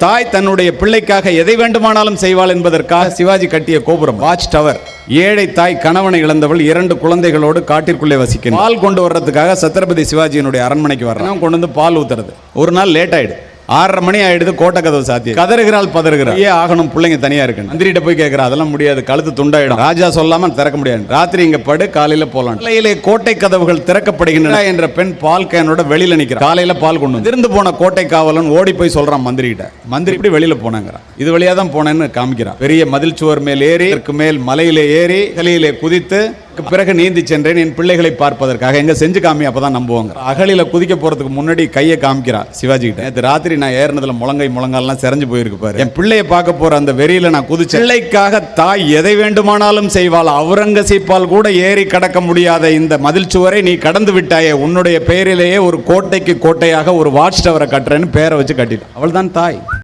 தாய் தன்னுடைய பிள்ளைக்காக எதை வேண்டுமானாலும் செய்வாள் என்பதற்காக சிவாஜி கட்டிய கோபுரம் வாட்ச் டவர். ஏழை தாய் கணவனை இழந்தவள் 2 குழந்தைகளோடு காட்டிற்குள்ளே வசிக்கிறாள். பால் கொண்டு வர்றதுக்காக சத்ரபதி சிவாஜியினுடைய அரண்மனைக்கு வர்றான். கொண்டு வந்து பால் ஊத்துறது. ஒரு நாள் லேட் ஆயிடுது. 6:30 மணி ஆயிடுது. கோட்டை கதவு சாத்திய கதறுகிறாள், பதறுகிறாள். ஏன் ஆகணும், பிள்ளைங்க தனியா இருக்கு. மந்திரிட்ட போய் கேட்கிறா, அதெல்லாம் முடியாது, கழுத்து துண்டாயிடும், ராஜா சொல்லாம திறக்க முடியாது, ராத்திரி இங்க படு, காலையில போலாம். காலையிலே கோட்டை கதவுகள் திறக்கப்படுகின்றன என்ற பெண் பால் கேனோட வெளியில நிக்கிறார். காலையில பால் கொண்டு இருந்து போன கோட்டை காவலன் ஓடி போய் சொல்றான் மந்திரிட்ட. மந்திரி இப்படி வெளியில போனாங்கிறான். இது வழியா தான் போனேன்னு காமிக்கிறான். பெரிய மதில் சுவர் மேல் ஏறி, மேல் மலையிலே ஏறி, கலியிலே குதித்து, பிறகு நீந்தி சென்றேன் என் பிள்ளைகளை பார்ப்பதற்காக. எங்க செஞ்சு காமி, அப்பதான் நம்புவாங்க. அகலில குதிக்க போறதுக்கு முன்னாடி கையை காமிக்கிறான் சிவாஜி கிட்ட. நேற்று ராத்திரி நான் ஏறினதுல முழங்கால்லாம் செறஞ்சு போயிருக்கு பாரு. என் பிள்ளையை பார்க்க போற அந்த வெறியில நான் குதிச்சேன். பிள்ளைக்காக தாய் எதை வேண்டுமானாலும் செய்வாள். அவுரங்கசீப்பால் கூட ஏறி கடக்க முடியாத இந்த மதில் சுவரை நீ கடந்து விட்டாயே. உன்னுடைய பெயரிலேயே ஒரு கோட்டைக்கு கோட்டையாக ஒரு வாட்ச் டவரை கட்டுறேன்னு பேரை வச்சு கட்டிட்டான். அவள் தான் தாய்.